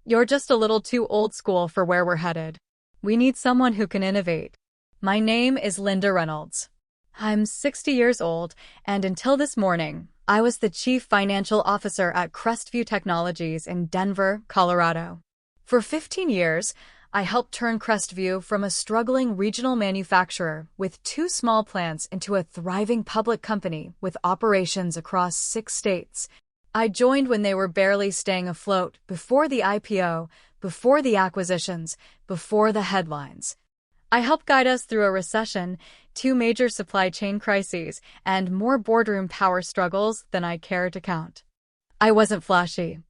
You're just a little too old school for where we're headed. We need someone who can innovate. My name is Linda Reynolds. I'm 60 years old, and until this morning, I was the Chief Financial Officer at Crestview Technologies in Denver, Colorado. For 15 years, I helped turn Crestview from a struggling regional manufacturer with 2 small plants into a thriving public company with operations across 6 states. I joined when they were barely staying afloat, before the IPO, before the acquisitions, before the headlines. I helped guide us through a recession, 2 major supply chain crises, and more boardroom power struggles than I care to count. I wasn't flashy.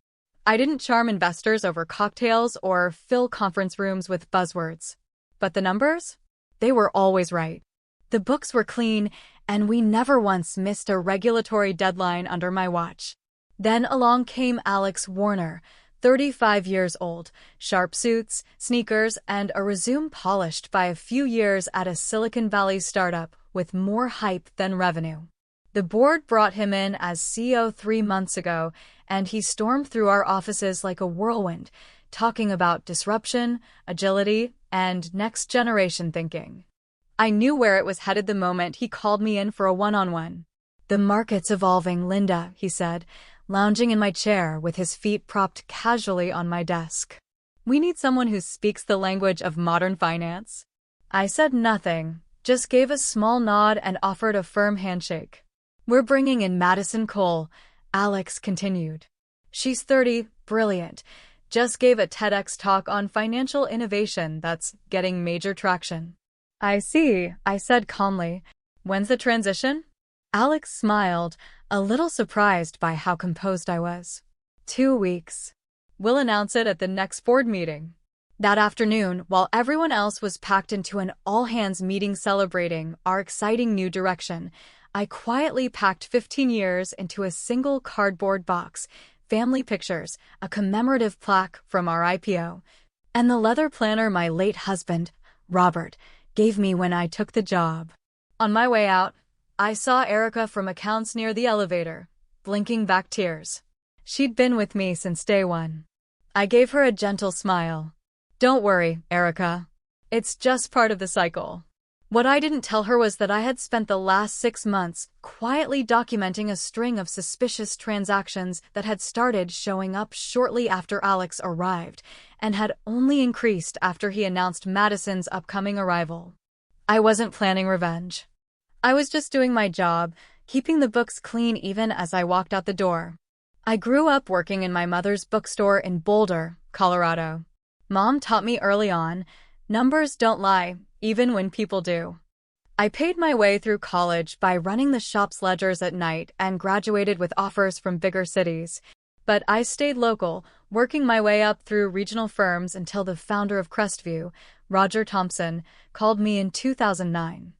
I didn't charm investors over cocktails or fill conference rooms with buzzwords. But the numbers? They were always right. The books were clean, and we never once missed a regulatory deadline under my watch. Then along came Alex Warner, 35 years old, sharp suits, sneakers, and a resume polished by a few years at a Silicon Valley startup with more hype than revenue. The board brought him in as CEO 3 months ago, and he stormed through our offices like a whirlwind, talking about disruption, agility, and next-generation thinking. I knew where it was headed the moment he called me in for a one-on-one. "The market's evolving, Linda," he said, lounging in my chair with his feet propped casually on my desk. "We need someone who speaks the language of modern finance." I said nothing, just gave a small nod and offered a firm handshake. "We're bringing in Madison Cole," Alex continued. "She's 30, brilliant, just gave a TEDx talk on financial innovation that's getting major traction." "I see," I said calmly. "When's the transition?" Alex smiled, a little surprised by how composed I was. 2 weeks. We'll announce it at the next board meeting." That afternoon, while everyone else was packed into an all-hands meeting celebrating our exciting new direction, I quietly packed 15 years into a single cardboard box, family pictures, a commemorative plaque from our IPO, and the leather planner my late husband, Robert, gave me when I took the job. On my way out, I saw Erica from accounts near the elevator, blinking back tears. She'd been with me since day one. I gave her a gentle smile. "Don't worry, Erica. It's just part of the cycle." What I didn't tell her was that I had spent the last 6 months quietly documenting a string of suspicious transactions that had started showing up shortly after Alex arrived, and had only increased after he announced Madison's upcoming arrival. I wasn't planning revenge. I was just doing my job, keeping the books clean even as I walked out the door. I grew up working in my mother's bookstore in Boulder, Colorado. Mom taught me early on, numbers don't lie, even when people do. I paid my way through college by running the shop's ledgers at night and graduated with offers from bigger cities. But I stayed local, working my way up through regional firms until the founder of Crestview, Roger Thompson, called me in 2009.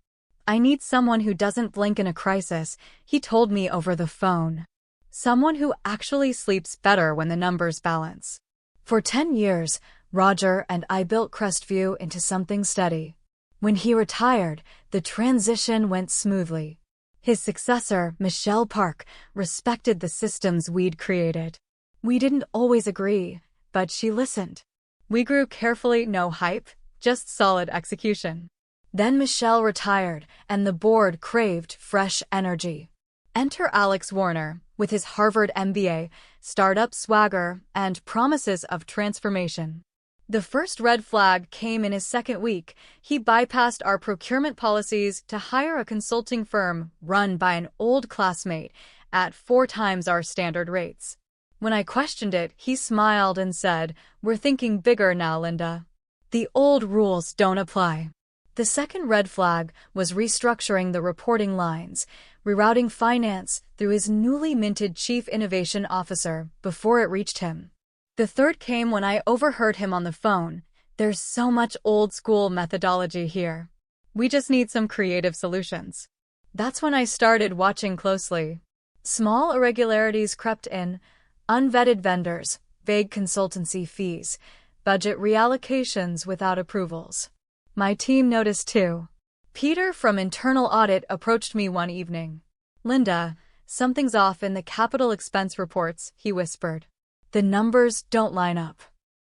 "I need someone who doesn't blink in a crisis," he told me over the phone. "Someone who actually sleeps better when the numbers balance." For 10 years, Roger and I built Crestview into something steady. When he retired, the transition went smoothly. His successor, Michelle Park, respected the systems we'd created. We didn't always agree, but she listened. We grew carefully, no hype, just solid execution. Then Michelle retired, and the board craved fresh energy. Enter Alex Warner, with his Harvard MBA, startup swagger, and promises of transformation. The first red flag came in his second week. He bypassed our procurement policies to hire a consulting firm run by an old classmate at 4 times our standard rates. When I questioned it, he smiled and said, "We're thinking bigger now, Linda. The old rules don't apply." The second red flag was restructuring the reporting lines, rerouting finance through his newly minted Chief Innovation Officer before it reached him. The third came when I overheard him on the phone. "There's so much old-school methodology here. We just need some creative solutions." That's when I started watching closely. Small irregularities crept in, unvetted vendors, vague consultancy fees, budget reallocations without approvals. My team noticed too. Peter from Internal Audit approached me one evening. "Linda, something's off in the capital expense reports," he whispered. "The numbers don't line up."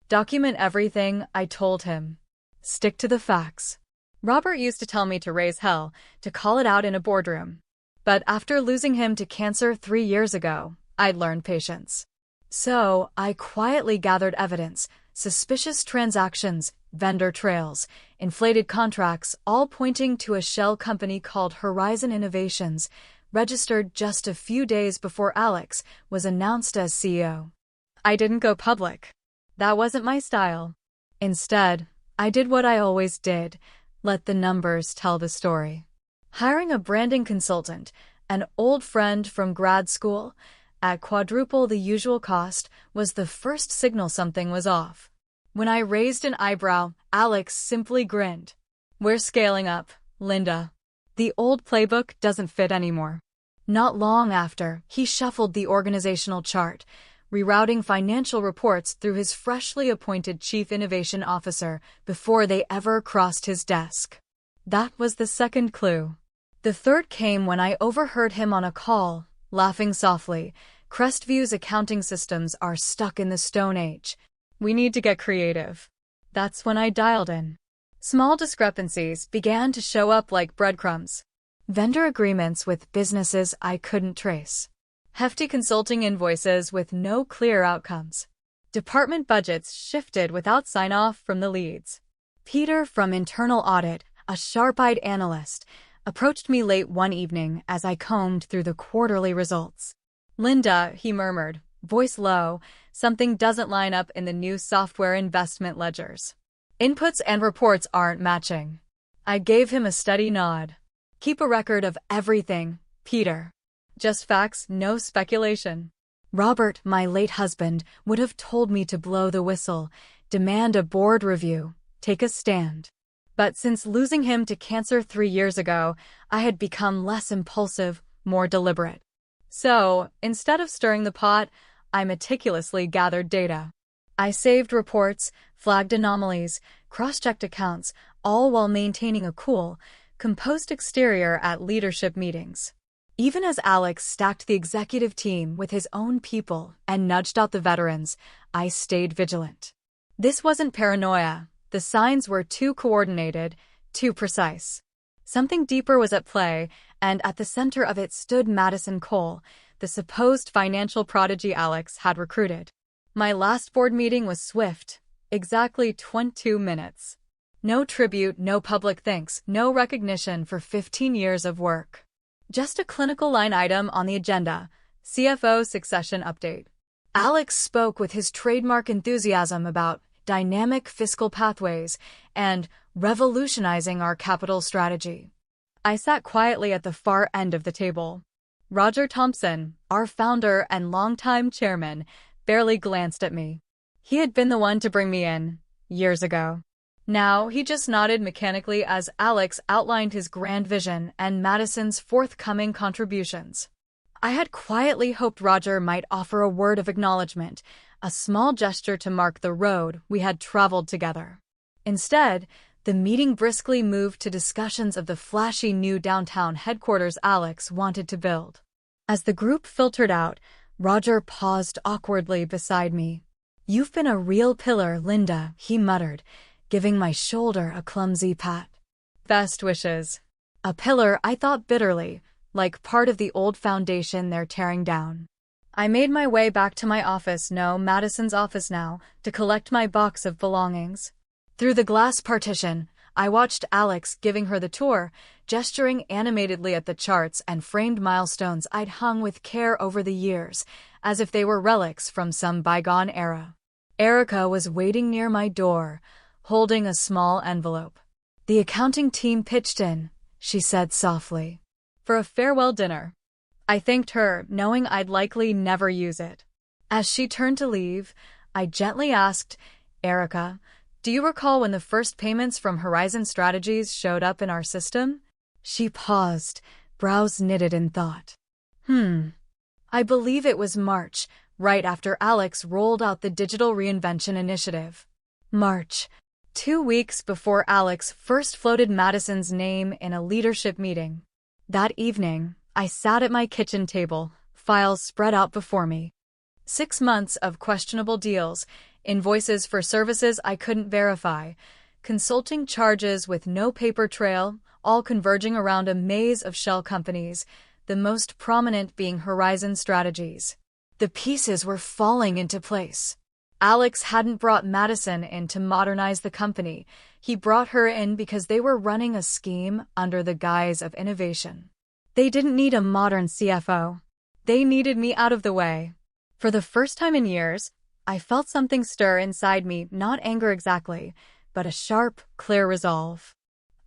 Document everything, I told him. Stick to the facts. Robert used to tell me to raise hell, to call it out in a boardroom. But after losing him to cancer 3 years ago, I'd learned patience. So, I quietly gathered evidence, suspicious transactions, vendor trails, inflated contracts, all pointing to a shell company called Horizon Innovations, registered just a few days before Alex was announced as CEO. I didn't go public. That wasn't my style. Instead, I did what I always did, let the numbers tell the story. Hiring a branding consultant, an old friend from grad school, at quadruple the usual cost, was the first signal something was off. When I raised an eyebrow, Alex simply grinned. We're scaling up, Linda. The old playbook doesn't fit anymore. Not long after, he shuffled the organizational chart, rerouting financial reports through his freshly appointed Chief Innovation Officer before they ever crossed his desk. That was the second clue. The third came when I overheard him on a call, laughing softly. Crestview's accounting systems are stuck in the Stone Age. We need to get creative. That's when I dialed in. Small discrepancies began to show up like breadcrumbs. Vendor agreements with businesses I couldn't trace. Hefty consulting invoices with no clear outcomes. Department budgets shifted without sign-off from the leads. Peter from Internal Audit, a sharp-eyed analyst, approached me late one evening as I combed through the quarterly results. Linda, he murmured, voice low, something doesn't line up in the new software investment ledgers. Inputs and reports aren't matching. I gave him a steady nod. Keep a record of everything, Peter. Just facts, no speculation. Robert, my late husband, would have told me to blow the whistle, demand a board review, take a stand. But since losing him to cancer 3 years ago, I had become less impulsive, more deliberate. So, instead of stirring the pot, I meticulously gathered data. I saved reports, flagged anomalies, cross-checked accounts, all while maintaining a cool, composed exterior at leadership meetings. Even as Alex stacked the executive team with his own people and nudged out the veterans, I stayed vigilant. This wasn't paranoia. The signs were too coordinated, too precise. Something deeper was at play, and at the center of it stood Madison Cole, the supposed financial prodigy Alex had recruited. My last board meeting was swift, exactly 22 minutes. No tribute, no public thanks, no recognition for 15 years of work. Just a clinical line item on the agenda, CFO succession update. Alex spoke with his trademark enthusiasm about dynamic fiscal pathways and revolutionizing our capital strategy. I sat quietly at the far end of the table. Roger Thompson, our founder and longtime chairman, barely glanced at me. He had been the one to bring me in, years ago. Now he just nodded mechanically as Alex outlined his grand vision and Madison's forthcoming contributions. I had quietly hoped Roger might offer a word of acknowledgement, a small gesture to mark the road we had traveled together. Instead, the meeting briskly moved to discussions of the flashy new downtown headquarters Alex wanted to build. As the group filtered out, Roger paused awkwardly beside me. "You've been a real pillar, Linda," he muttered, giving my shoulder a clumsy pat. "Best wishes." A pillar, I thought bitterly, like part of the old foundation they're tearing down. I made my way back to my office, no, Madison's office now, to collect my box of belongings. Through the glass partition, I watched Alex giving her the tour, gesturing animatedly at the charts and framed milestones I'd hung with care over the years, as if they were relics from some bygone era. Erica was waiting near my door, holding a small envelope. "The accounting team pitched in," she said softly, "for a farewell dinner." I thanked her, knowing I'd likely never use it. As she turned to leave, I gently asked, "Erica, do you recall when the first payments from Horizon Strategies showed up in our system?" She paused, brows knitted in thought. I believe it was March, right after Alex rolled out the Digital Reinvention Initiative. March, 2 weeks before Alex first floated Madison's name in a leadership meeting. That evening, I sat at my kitchen table, files spread out before me. 6 months of questionable deals, invoices for services I couldn't verify, consulting charges with no paper trail, all converging around a maze of shell companies, the most prominent being Horizon Strategies. The pieces were falling into place. Alex hadn't brought Madison in to modernize the company. He brought her in because they were running a scheme under the guise of innovation. They didn't need a modern CFO. They needed me out of the way. For the first time in years, I felt something stir inside me, not anger exactly, but a sharp, clear resolve.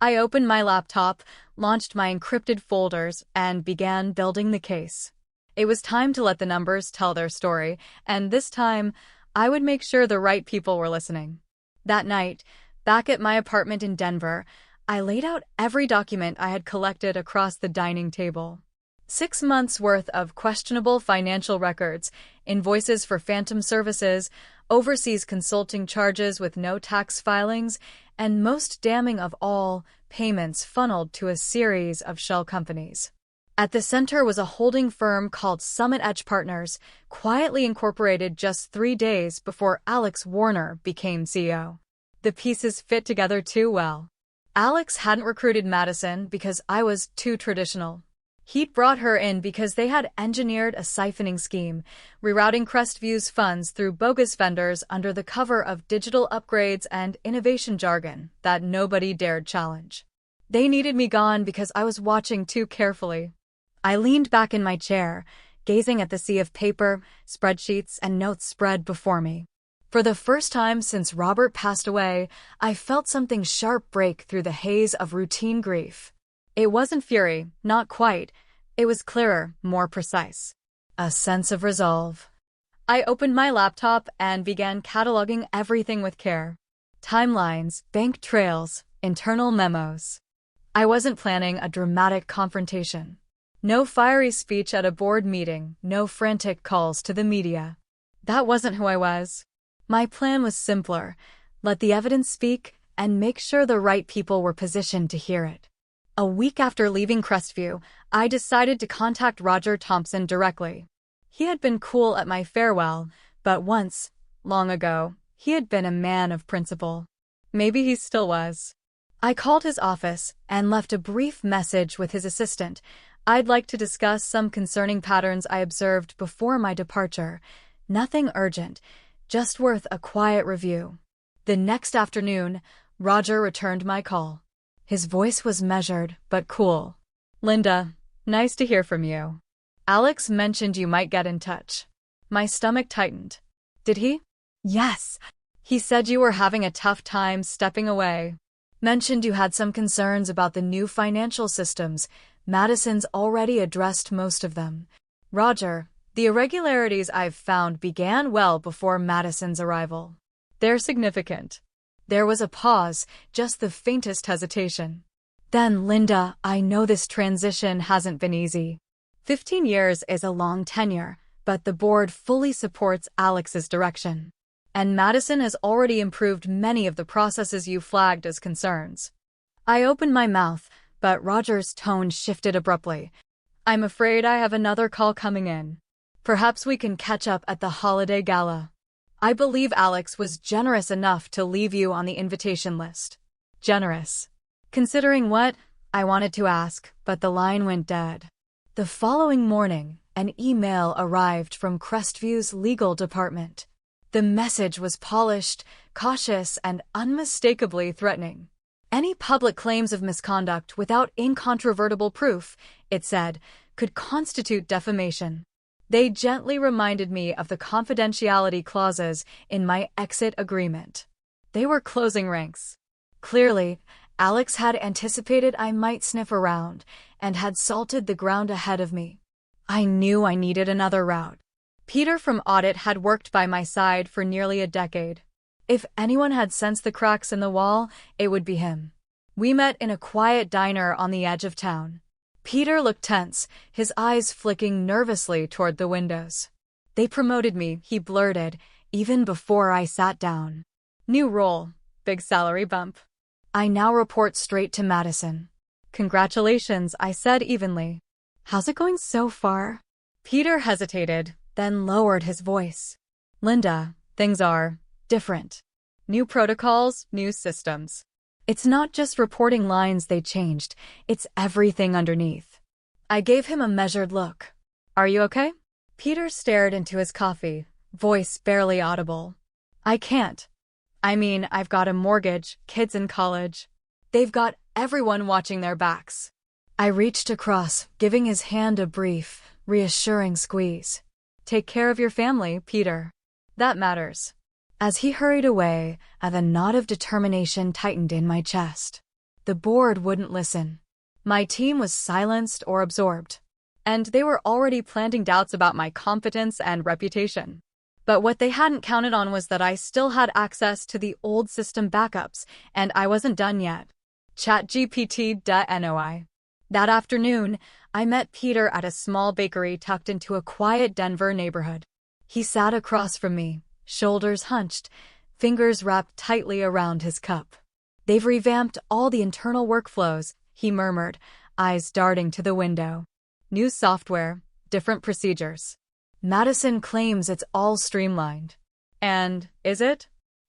I opened my laptop, launched my encrypted folders, and began building the case. It was time to let the numbers tell their story, and this time, I would make sure the right people were listening. That night, back at my apartment in Denver, I laid out every document I had collected across the dining table. 6 months' worth of questionable financial records, invoices for phantom services, overseas consulting charges with no tax filings, and most damning of all, payments funneled to a series of shell companies. At the center was a holding firm called Summit Edge Partners, quietly incorporated just 3 days before Alex Warner became CEO. The pieces fit together too well. Alex hadn't recruited Madison because I was too traditional. He'd brought her in because they had engineered a siphoning scheme, rerouting Crestview's funds through bogus vendors under the cover of digital upgrades and innovation jargon that nobody dared challenge. They needed me gone because I was watching too carefully. I leaned back in my chair, gazing at the sea of paper, spreadsheets, and notes spread before me. For the first time since Robert passed away, I felt something sharp break through the haze of routine grief. It wasn't fury, not quite. It was clearer, more precise. A sense of resolve. I opened my laptop and began cataloging everything with care. Timelines, bank trails, internal memos. I wasn't planning a dramatic confrontation. No fiery speech at a board meeting, no frantic calls to the media. That wasn't who I was. My plan was simpler. Let the evidence speak and make sure the right people were positioned to hear it. A week after leaving Crestview, I decided to contact Roger Thompson directly. He had been cool at my farewell, but once, long ago, he had been a man of principle. Maybe he still was. I called his office and left a brief message with his assistant. I'd like to discuss some concerning patterns I observed before my departure. Nothing urgent, just worth a quiet review. The next afternoon, Roger returned my call. His voice was measured, but cool. "Linda, nice to hear from you. Alex mentioned you might get in touch." My stomach tightened. "Did he?" "Yes. He said you were having a tough time stepping away. Mentioned you had some concerns about the new financial systems. Madison's already addressed most of them. Roger, the irregularities I've found began well before Madison's arrival. They're significant." There was a pause, just the faintest hesitation. "Then, Linda, I know this transition hasn't been easy. 15 years is a long tenure, but the board fully supports Alex's direction. And Madison has already improved many of the processes you flagged as concerns." I opened my mouth, but Roger's tone shifted abruptly. "I'm afraid I have another call coming in. Perhaps we can catch up at the holiday gala. I believe Alex was generous enough to leave you on the invitation list." Generous. Considering what? I wanted to ask, but the line went dead. The following morning, an email arrived from Crestview's legal department. The message was polished, cautious, and unmistakably threatening. "Any public claims of misconduct without incontrovertible proof," it said, "could constitute defamation." They gently reminded me of the confidentiality clauses in my exit agreement. They were closing ranks. Clearly, Alex had anticipated I might sniff around and had salted the ground ahead of me. I knew I needed another route. Peter from Audit had worked by my side for nearly a decade. If anyone had sensed the cracks in the wall, it would be him. We met in a quiet diner on the edge of town. Peter looked tense, his eyes flicking nervously toward the windows. "They promoted me," he blurted, even before I sat down. "New role, big salary bump. I now report straight to Madison." "Congratulations," I said evenly. "How's it going so far?" Peter hesitated, then lowered his voice. Linda, things are different. New protocols, new systems. It's not just reporting lines they changed, it's everything underneath. I gave him a measured look. Are you okay? Peter stared into his coffee, voice barely audible. I can't. I mean, I've got a mortgage, kids in college. They've got everyone watching their backs. I reached across, giving his hand a brief, reassuring squeeze. Take care of your family, Peter. That matters. As he hurried away, a knot of determination tightened in my chest. The board wouldn't listen. My team was silenced or absorbed. And they were already planting doubts about my competence and reputation. But what they hadn't counted on was that I still had access to the old system backups, and I wasn't done yet. ChatGPT.noi. That afternoon, I met Peter at a small bakery tucked into a quiet Denver neighborhood. He sat across from me, shoulders hunched, fingers wrapped tightly around his cup. They've revamped all the internal workflows, he murmured, eyes darting to the window. New software, different procedures. Madison claims it's all streamlined. And is it?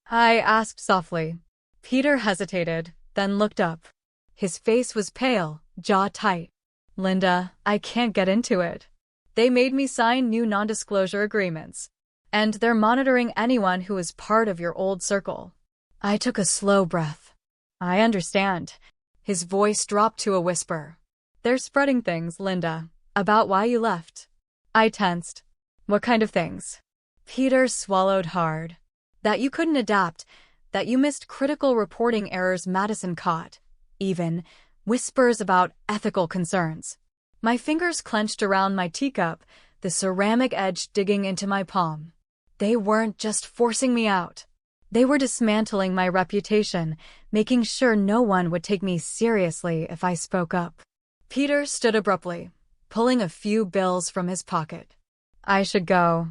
I asked softly. Peter hesitated, then looked up. His face was pale, jaw tight. Linda, I can't get into it. They made me sign new non-disclosure agreements. And they're monitoring anyone who is part of your old circle. I took a slow breath. I understand. His voice dropped to a whisper. They're spreading things, Linda, about why you left. I tensed. What kind of things? Peter swallowed hard. That you couldn't adapt, that you missed critical reporting errors Madison caught. Even whispers about ethical concerns. My fingers clenched around my teacup, the ceramic edge digging into my palm. They weren't just forcing me out. They were dismantling my reputation, making sure no one would take me seriously if I spoke up. Peter stood abruptly, pulling a few bills from his pocket. I should go.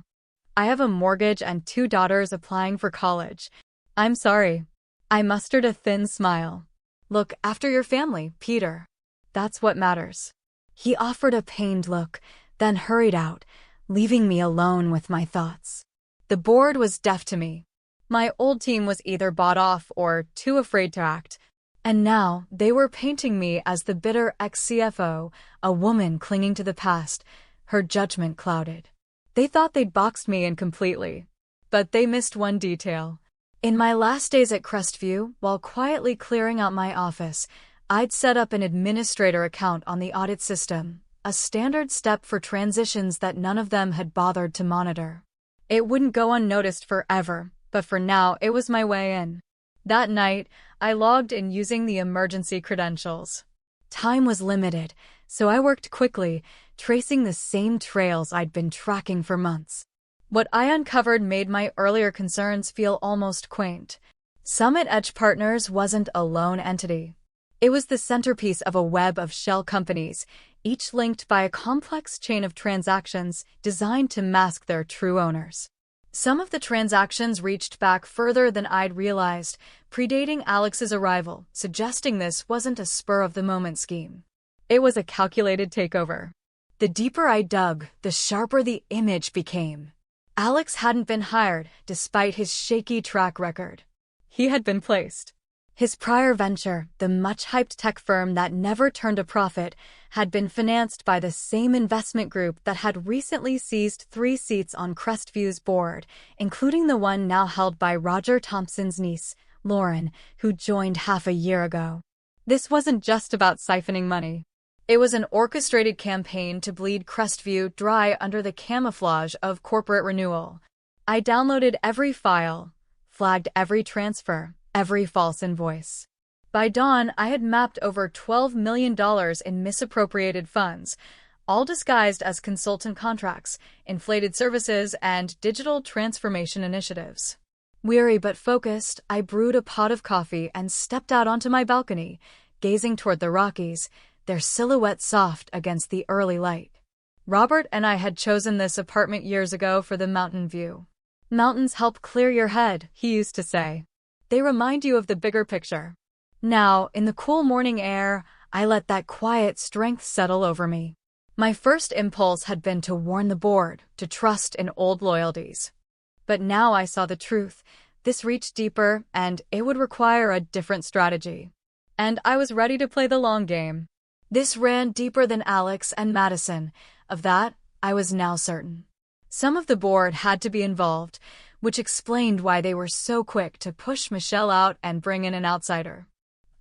I have a mortgage and 2 daughters applying for college. I'm sorry. I mustered a thin smile. Look after your family, Peter. That's what matters. He offered a pained look, then hurried out, leaving me alone with my thoughts. The board was deaf to me. My old team was either bought off or too afraid to act. And now they were painting me as the bitter ex-CFO, a woman clinging to the past, her judgment clouded. They thought they'd boxed me in completely. But they missed one detail. In my last days at Crestview, while quietly clearing out my office, I'd set up an administrator account on the audit system, a standard step for transitions that none of them had bothered to monitor. It wouldn't go unnoticed forever, but for now it was my way in. That night, I logged in using the emergency credentials. Time was limited, so I worked quickly, tracing the same trails I'd been tracking for months. What I uncovered made my earlier concerns feel almost quaint. Summit Edge Partners wasn't a lone entity. It was the centerpiece of a web of shell companies, each linked by a complex chain of transactions designed to mask their true owners. Some of the transactions reached back further than I'd realized, predating Alex's arrival, suggesting this wasn't a spur-of-the-moment scheme. It was a calculated takeover. The deeper I dug, the sharper the image became. Alex hadn't been hired, despite his shaky track record. He had been placed. His prior venture, the much-hyped tech firm that never turned a profit, had been financed by the same investment group that had recently seized 3 seats on Crestview's board, including the one now held by Roger Thompson's niece, Lauren, who joined half a year ago. This wasn't just about siphoning money. It was an orchestrated campaign to bleed Crestview dry under the camouflage of corporate renewal. I downloaded every file, flagged every transfer, every false invoice. By dawn, I had mapped over $12 million in misappropriated funds, all disguised as consultant contracts, inflated services, and digital transformation initiatives. Weary but focused, I brewed a pot of coffee and stepped out onto my balcony, gazing toward the Rockies, their silhouette soft against the early light. Robert and I had chosen this apartment years ago for the mountain view. Mountains help clear your head, he used to say. They remind you of the bigger picture. Now, in the cool morning air, I let that quiet strength settle over me. My first impulse had been to warn the board, to trust in old loyalties. But now I saw the truth. This reached deeper, and it would require a different strategy. And I was ready to play the long game. This ran deeper than Alex and Madison. Of that, I was now certain. Some of the board had to be involved, which explained why they were so quick to push Michelle out and bring in an outsider.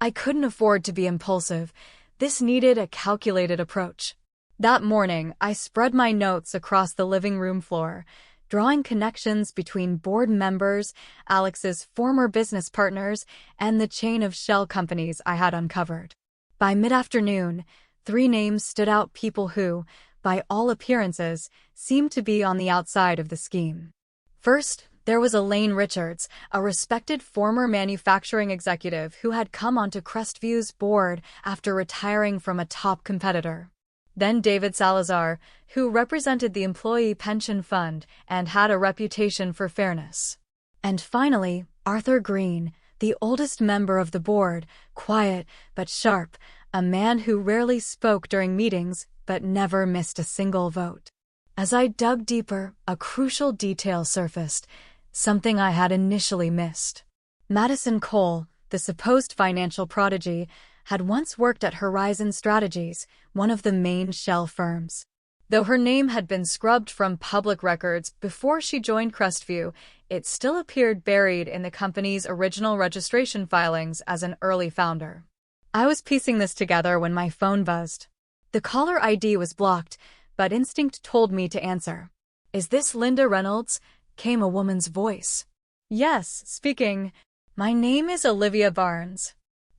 I couldn't afford to be impulsive. This needed a calculated approach. That morning, I spread my notes across the living room floor, drawing connections between board members, Alex's former business partners, and the chain of shell companies I had uncovered. By mid-afternoon, 3 names stood out, people who, by all appearances, seemed to be on the outside of the scheme. First, there was Elaine Richards, a respected former manufacturing executive who had come onto Crestview's board after retiring from a top competitor. Then David Salazar, who represented the Employee Pension Fund and had a reputation for fairness. And finally, Arthur Green, the oldest member of the board, quiet but sharp, a man who rarely spoke during meetings but never missed a single vote. As I dug deeper, a crucial detail surfaced, something I had initially missed. Madison Cole, the supposed financial prodigy, had once worked at Horizon Strategies, one of the main shell firms. Though her name had been scrubbed from public records before she joined Crestview, it still appeared buried in the company's original registration filings as an early founder. I was piecing this together when my phone buzzed. The caller ID was blocked, but instinct told me to answer. "Is this Linda Reynolds?" came a woman's voice. "Yes, speaking. My name is Olivia Barnes.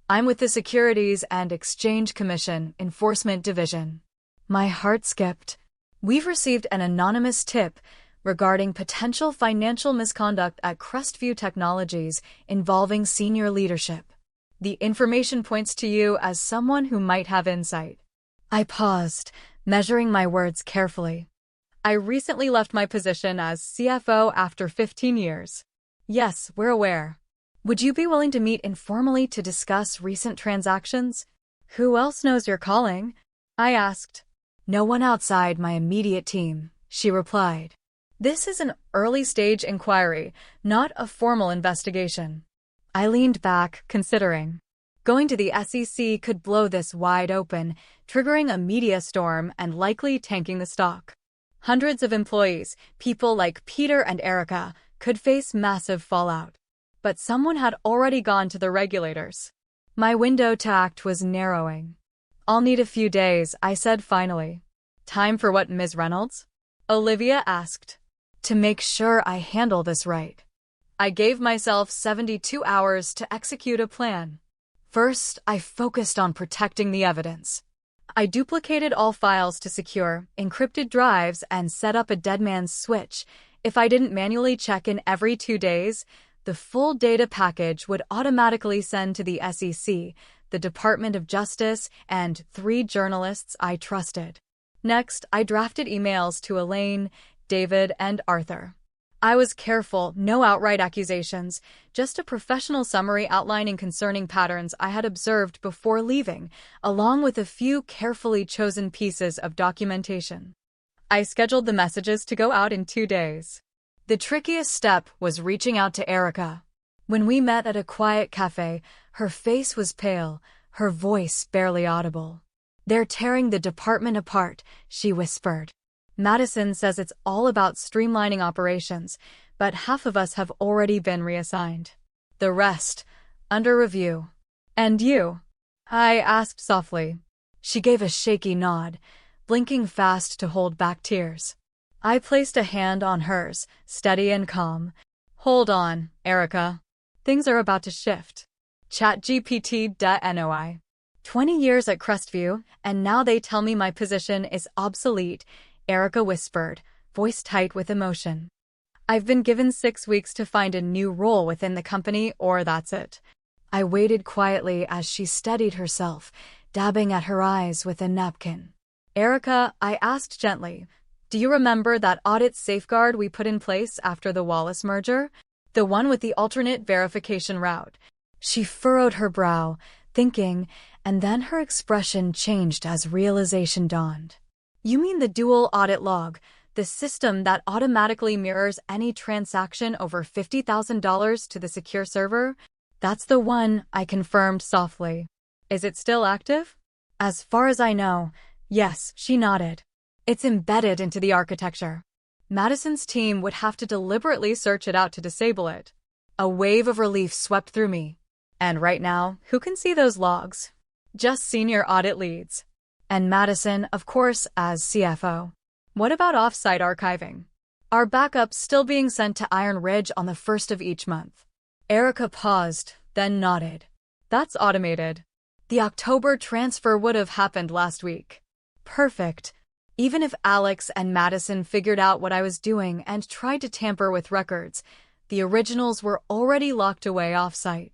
I'm with the Securities and Exchange Commission Enforcement Division." My heart skipped. "We've received an anonymous tip regarding potential financial misconduct at Crestview Technologies involving senior leadership. The information points to you as someone who might have insight." I paused, measuring my words carefully. "I recently left my position as CFO after 15 years. Yes, we're aware. Would you be willing to meet informally to discuss recent transactions?" "Who else knows you're calling?" I asked. "No one outside my immediate team," she replied. "This is an early-stage inquiry, not a formal investigation." I leaned back, considering. Going to the SEC could blow this wide open, triggering a media storm and likely tanking the stock. Hundreds of employees, people like Peter and Erica, could face massive fallout. But someone had already gone to the regulators. My window to act was narrowing. "I'll need a few days," I said finally. "Time for what, Ms. Reynolds?" Olivia asked. "To make sure I handle this right." I gave myself 72 hours to execute a plan. First, I focused on protecting the evidence. I duplicated all files to secure, encrypted drives, and set up a dead man's switch. If I didn't manually check in every 2 days, the full data package would automatically send to the SEC, the Department of Justice, and 3 journalists I trusted. Next, I drafted emails to Elaine, David, and Arthur. I was careful, no outright accusations, just a professional summary outlining concerning patterns I had observed before leaving, along with a few carefully chosen pieces of documentation. I scheduled the messages to go out in 2 days. The trickiest step was reaching out to Erica. When we met at a quiet cafe, her face was pale, her voice barely audible. "They're tearing the department apart," she whispered. "Madison says it's all about streamlining operations, but half of us have already been reassigned. The rest, under review." "And you?" I asked softly. She gave a shaky nod, blinking fast to hold back tears. I placed a hand on hers, steady and calm. "Hold on, Erica. Things are about to shift. ChatGPT.noi. 20 years at Crestview, and now they tell me my position is obsolete," Erica whispered, voice tight with emotion. "I've been given 6 weeks to find a new role within the company, or that's it." I waited quietly as she steadied herself, dabbing at her eyes with a napkin. "Erica," I asked gently, "do you remember that audit safeguard we put in place after the Wallace merger? The one with the alternate verification route?" She furrowed her brow, thinking, and then her expression changed as realization dawned. You mean the dual audit log, the system that automatically mirrors any transaction over $50,000 to the secure server? That's the one, I confirmed softly. Is it still active? As far as I know, yes, she nodded. It's embedded into the architecture. Madison's team would have to deliberately search it out to disable it. A wave of relief swept through me. And right now, who can see those logs? Just senior audit leads. And Madison, of course, as CFO. What about off-site archiving? Are backups still being sent to Iron Ridge on the 1st of each month? Erica paused, then nodded. That's automated. The October transfer would have happened last week. Perfect. Even if Alex and Madison figured out what I was doing and tried to tamper with records, the originals were already locked away off-site.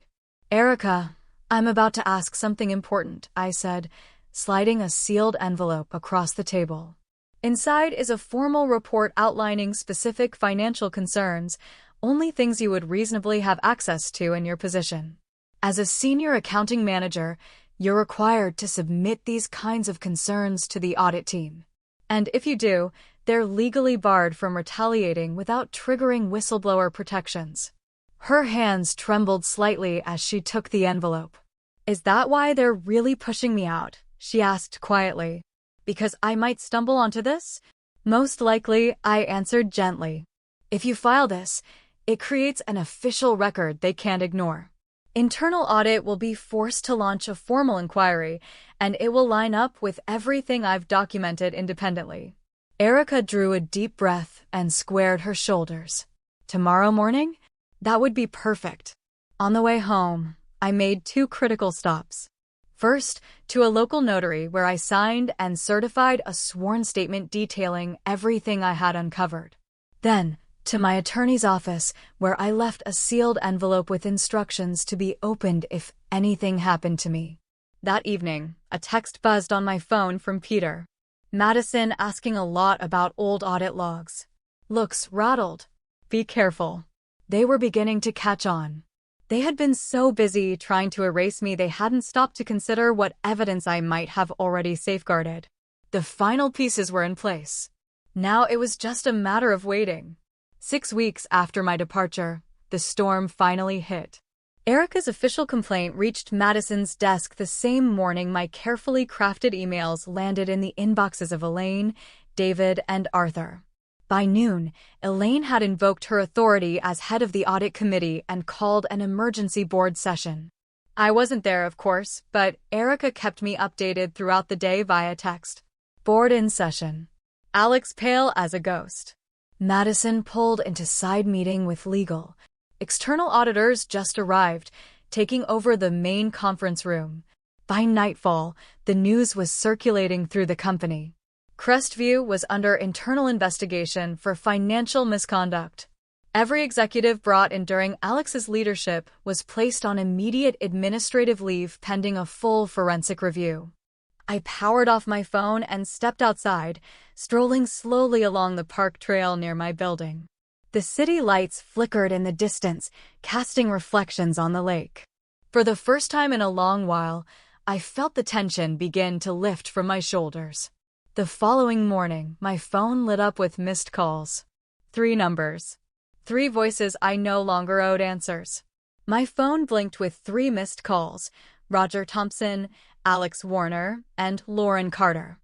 Erica, I'm about to ask something important, I said, sliding a sealed envelope across the table. Inside is a formal report outlining specific financial concerns, only things you would reasonably have access to in your position. As a senior accounting manager, you're required to submit these kinds of concerns to the audit team. And if you do, they're legally barred from retaliating without triggering whistleblower protections. Her hands trembled slightly as she took the envelope. Is that why they're really pushing me out? She asked quietly. Because I might stumble onto this? Most likely, I answered gently. If you file this, it creates an official record they can't ignore. Internal audit will be forced to launch a formal inquiry, and it will line up with everything I've documented independently. Erica drew a deep breath and squared her shoulders. Tomorrow morning? That would be perfect. On the way home, I made 2 critical stops. First, to a local notary where I signed and certified a sworn statement detailing everything I had uncovered. Then, to my attorney's office, where I left a sealed envelope with instructions to be opened if anything happened to me. That evening, a text buzzed on my phone from Peter. Madison asking a lot about old audit logs. Looks rattled. Be careful. They were beginning to catch on. They had been so busy trying to erase me they hadn't stopped to consider what evidence I might have already safeguarded. The final pieces were in place. Now it was just a matter of waiting. 6 weeks after my departure, the storm finally hit. Erica's official complaint reached Madison's desk the same morning my carefully crafted emails landed in the inboxes of Elaine, David, and Arthur. By noon, Elaine had invoked her authority as head of the audit committee and called an emergency board session. I wasn't there, of course, but Erica kept me updated throughout the day via text. Board in session. Alex pale as a ghost. Madison pulled into side meeting with legal. External auditors just arrived, taking over the main conference room. By nightfall, the news was circulating through the company. Crestview was under internal investigation for financial misconduct. Every executive brought in during Alex's leadership was placed on immediate administrative leave pending a full forensic review. I powered off my phone and stepped outside, strolling slowly along the park trail near my building. The city lights flickered in the distance, casting reflections on the lake. For the first time in a long while, I felt the tension begin to lift from my shoulders. The following morning, my phone lit up with missed calls. 3 numbers. 3 voices I no longer owed answers. My phone blinked with 3 missed calls: Roger Thompson, Alex Warner, and Lauren Carter.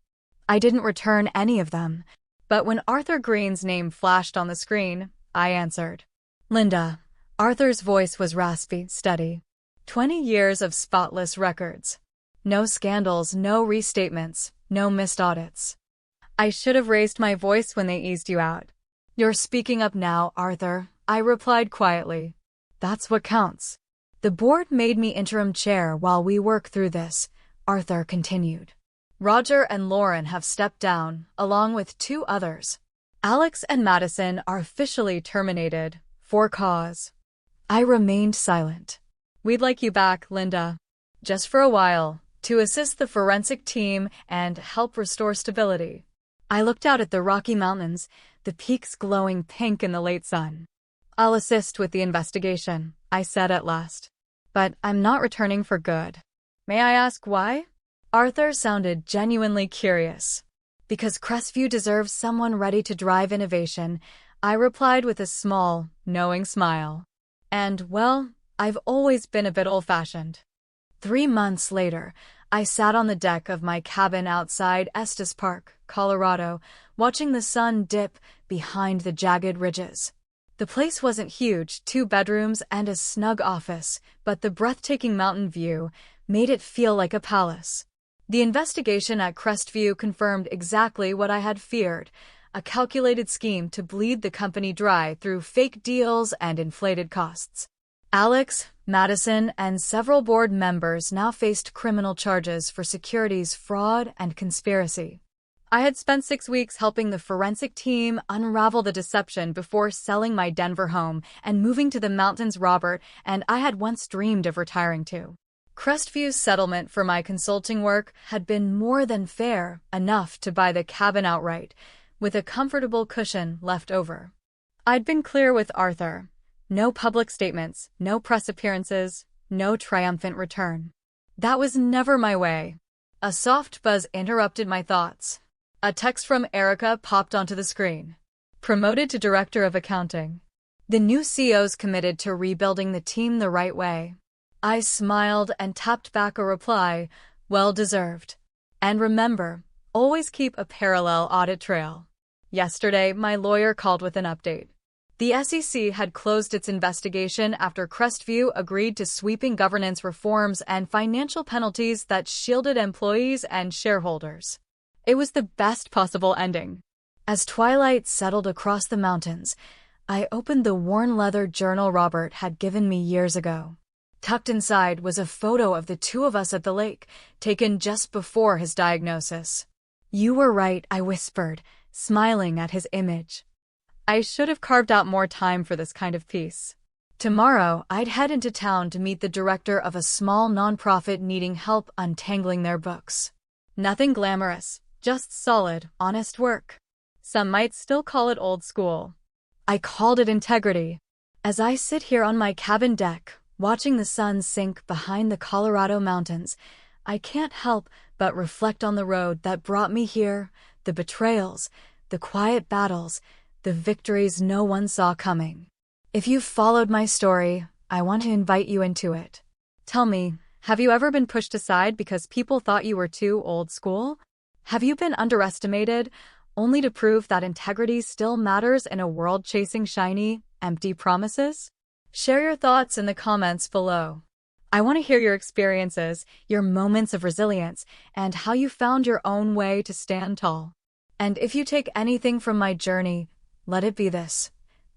I didn't return any of them, but when Arthur Green's name flashed on the screen, I answered. Linda. Arthur's voice was raspy, steady. 20 years of spotless records. No scandals, no restatements, no missed audits. I should have raised my voice when they eased you out. You're speaking up now, Arthur, I replied quietly. That's what counts. The board made me interim chair while we work through this, Arthur continued. Roger and Lauren have stepped down, along with 2 others. Alex and Madison are officially terminated, for cause. I remained silent. We'd like you back, Linda. Just for a while, to assist the forensic team and help restore stability. I looked out at the Rocky Mountains, the peaks glowing pink in the late sun. I'll assist with the investigation, I said at last. But I'm not returning for good. May I ask why? Arthur sounded genuinely curious. Because Crestview deserves someone ready to drive innovation, I replied with a small, knowing smile. And, well, I've always been a bit old-fashioned. 3 months later, I sat on the deck of my cabin outside Estes Park, Colorado, watching the sun dip behind the jagged ridges. The place wasn't huge, 2 bedrooms and a snug office, but the breathtaking mountain view made it feel like a palace. The investigation at Crestview confirmed exactly what I had feared, a calculated scheme to bleed the company dry through fake deals and inflated costs. Alex, Madison, and several board members now faced criminal charges for securities fraud and conspiracy. I had spent 6 weeks helping the forensic team unravel the deception before selling my Denver home and moving to the mountains Robert and I had once dreamed of retiring to. Crestview's settlement for my consulting work had been more than fair, enough to buy the cabin outright, with a comfortable cushion left over. I'd been clear with Arthur. No public statements, no press appearances, no triumphant return. That was never my way. A soft buzz interrupted my thoughts. A text from Erica popped onto the screen. Promoted to Director of Accounting. The new CEO's committed to rebuilding the team the right way. I smiled and tapped back a reply, well deserved. And remember, always keep a parallel audit trail. Yesterday, my lawyer called with an update. The SEC had closed its investigation after Crestview agreed to sweeping governance reforms and financial penalties that shielded employees and shareholders. It was the best possible ending. As twilight settled across the mountains, I opened the worn leather journal Robert had given me years ago. Tucked inside was a photo of the two of us at the lake, taken just before his diagnosis. "You were right," I whispered, smiling at his image. I should have carved out more time for this kind of piece. Tomorrow, I'd head into town to meet the director of a small nonprofit needing help untangling their books. Nothing glamorous, just solid, honest work. Some might still call it old school. I called it integrity. As I sit here on my cabin deck, watching the sun sink behind the Colorado mountains, I can't help but reflect on the road that brought me here, the betrayals, the quiet battles, the victories no one saw coming. If you've followed my story, I want to invite you into it. Tell me, have you ever been pushed aside because people thought you were too old school? Have you been underestimated, only to prove that integrity still matters in a world chasing shiny, empty promises? Share your thoughts in the comments below. I want to hear your experiences, your moments of resilience, and how you found your own way to stand tall. And if you take anything from my journey, let it be this.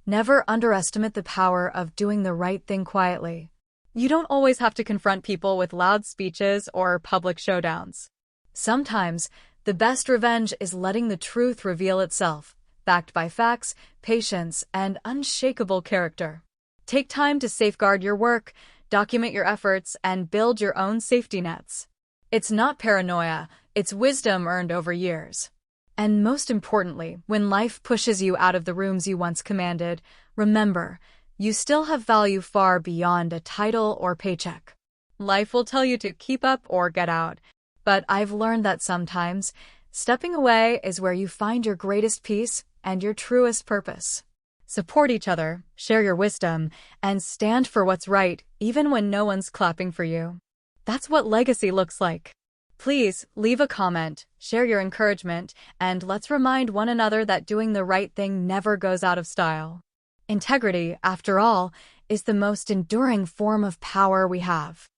Never underestimate the power of doing the right thing quietly. You don't always have to confront people with loud speeches or public showdowns. Sometimes, the best revenge is letting the truth reveal itself, backed by facts, patience, and unshakable character. Take time to safeguard your work, document your efforts, and build your own safety nets. It's not paranoia, it's wisdom earned over years. And most importantly, when life pushes you out of the rooms you once commanded, remember, you still have value far beyond a title or paycheck. Life will tell you to keep up or get out, but I've learned that sometimes, stepping away is where you find your greatest peace and your truest purpose. Support each other, share your wisdom, and stand for what's right, even when no one's clapping for you. That's what legacy looks like. Please, leave a comment, share your encouragement, and let's remind one another that doing the right thing never goes out of style. Integrity, after all, is the most enduring form of power we have.